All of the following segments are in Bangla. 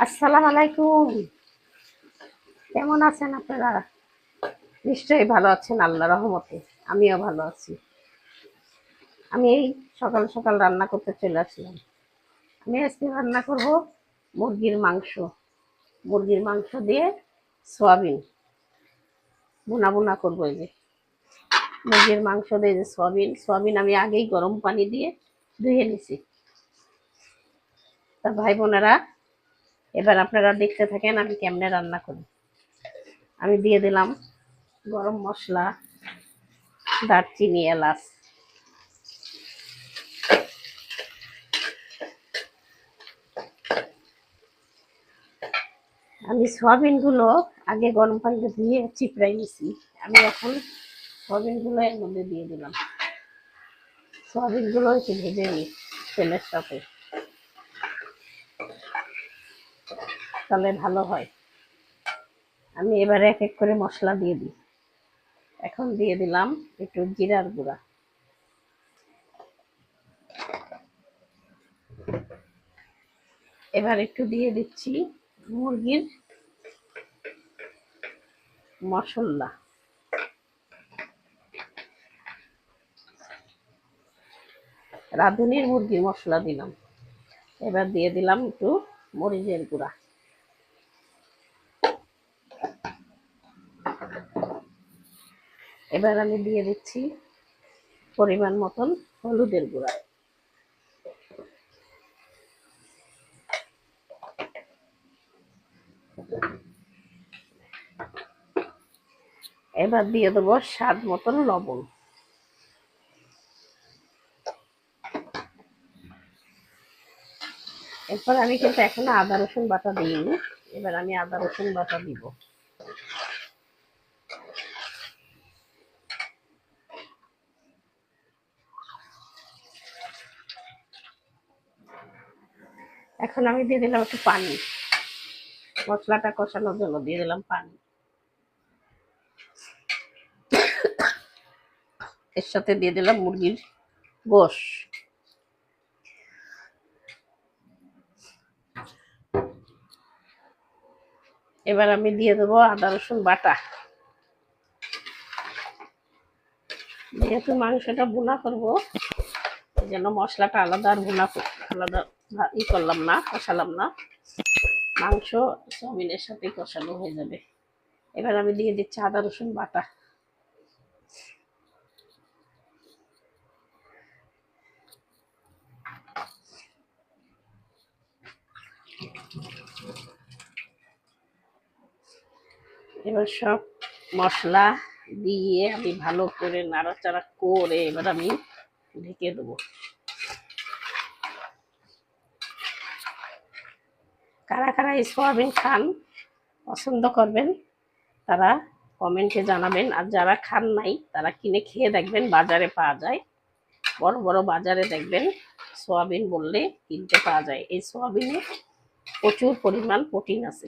আসসালামু আলাইকুম। কেমন আছেন আপনারা? নিশ্চয়ই ভালো আছেন আল্লাহর রহমতে। আমিও ভালো আছি। আমি এই সকাল সকাল রান্না করতে চলে আসলাম। আমি আজকে রান্না করব মুরগির মাংস। মুরগির মাংস দিয়ে সয়াবিন ভুনা ভুনা করবো। এই যে মুরগির মাংস দিয়ে যে সয়াবিন আমি আগেই গরম পানি দিয়ে ধুয়ে নিছি। তা ভাই বোনেরা, এবার আপনারা দেখতে থাকেন আমি কেমনে রান্না করি। আমি দিয়ে দিলাম গরম মশলা, দারচিনি, এলাচ। আমি সয়াবিনগুলো আগে গরম পানিতে ধুয়ে চিপড়াই নিছি। আমি এখন সয়াবিনগুলো এর মধ্যে দিয়ে দিলাম। সয়াবিনগুলো একটু ভেজে নিই তেলের সাথে, তাহলে ভালো হয়। আমি এবারে এক এক করে মশলা দিয়ে দিই। এখন দিয়ে দিলাম একটু জিরার গুঁড়া, এবার একটু দিয়ে দিচ্ছি মুরগির মশলা, রাঁধুনির মুরগির মশলা দিলাম। এবার দিয়ে দিলাম একটু মরিচের গুঁড়া। এবার আমি দিয়ে দিচ্ছি পরিমাণ মতন হলুদের গুঁড়া। এবার দিয়ে দেবো স্বাদ মতন লবণ। এরপর আমি কিন্তু এখনো আদা রসুন বাটা দিইনি। এবার আমি আদা রসুন বাটা দিব। এখন আমি দিয়ে দিলাম একটু পানি, মশলাটা কষানোর জন্য দিয়ে দিলাম পানি। এর সাথে দিয়ে দিলাম মুরগির গোশ। এবার আমি দিয়ে দেবো আদা রসুন বাটা। যেহেতু মাংসটা ভুনা করবো, এই জন্য মশলাটা আলাদা আর আলাদা করলাম না, কষালাম না। মাংস সয়াবিনের সাথে কষানো হয়ে যাবে। এবার আমি দিয়ে দিচ্ছি আদা রসুন বাটা। এবার সব মশলা দিয়ে আমি ভালো করে নাড়াচাড়া করে এবার আমি ঢেকে দেবো। কারা কারা এই সোয়াবিন খান, পছন্দ করবেন, তারা কমেন্টে জানাবেন। আর যারা খান নাই তারা কিনে খেয়ে দেখবেন, বাজারে পাওয়া যায়। বড় বড় বাজারে দেখবেন সোয়াবিন বললে কিনতে পাওয়া যায়। এই সোয়াবিনে প্রচুর পরিমাণ প্রোটিন আছে,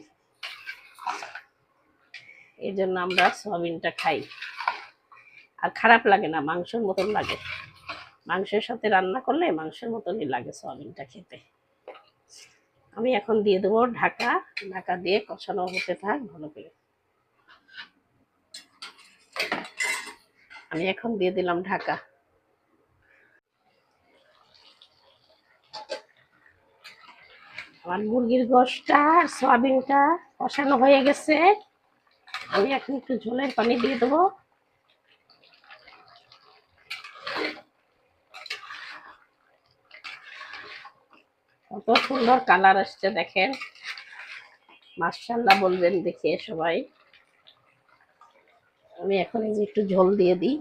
এই জন্য আমরা সোয়াবিনটা খাই। আর খারাপ লাগে না, মাংসের মতন লাগে। মাংসের সাথে রান্না করলে মাংসের মতনই লাগে সোয়াবিনটা খেতে। আমি এখন দিয়ে দেবো ঢাকা। ঢাকা দিয়ে কষানো হতে থাক ভালো করে। আমি এখন দিয়ে দিলাম ঢাকা। আমার মুরগির গোশটা সয়াবিনটা কষানো হয়ে গেছে। আমি এখন একটু ঝোলের পানি দিয়ে দেবো। কত সুন্দর কালার আসছে দেখেন, মাশাআল্লাহ বলবেন দেখে সবাই। আমি এখন এই যে একটু ঝোল দিয়ে দিই।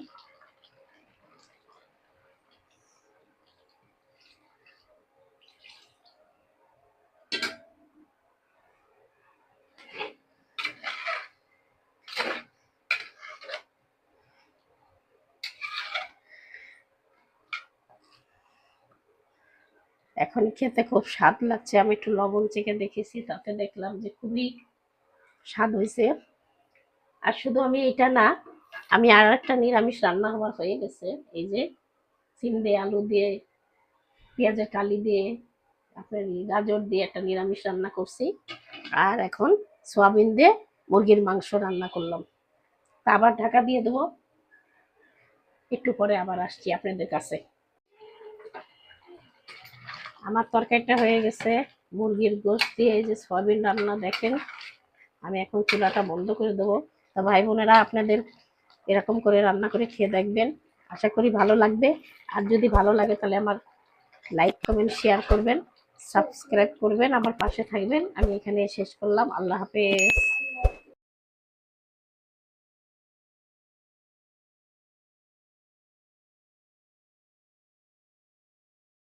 এখন খেতে খুব স্বাদ লাগছে। আমি একটু লবণ চেখে দেখেছি, তাতে দেখলাম যে খুবই স্বাদ হয়েছে। আর শুধু আমি এটা না, আমি আর একটা নিরামিষ রান্না আমার হয়ে গেছে। এই যে সিম দিয়ে, আলু দিয়ে, পেঁয়াজের কালি দিয়ে আপনার গাজর দিয়ে একটা নিরামিষ রান্না করছি, আর এখন সোয়াবিন দিয়ে মুরগির মাংস রান্না করলাম। তা আবার ঢাকা দিয়ে দেবো, একটু পরে আবার আসছি আপনাদের কাছে। আমার তরকারিটা হয়ে গেছে, মুরগির গোশত দিয়ে এই যে সয়াবিন রান্না দেখেন। আমি এখন চুলাটা বন্ধ করে দেবো। তা ভাই বোনেরা, আপনাদের এরকম করে রান্না করে খেয়ে দেখবেন, আশা করি ভালো লাগবে। আর যদি ভালো লাগে তাহলে আমার লাইক কমেন্ট শেয়ার করবেন, সাবস্ক্রাইব করবেন, আমার পাশে থাকবেন। আমি এখানে শেষ করলাম, আল্লাহ হাফেজ।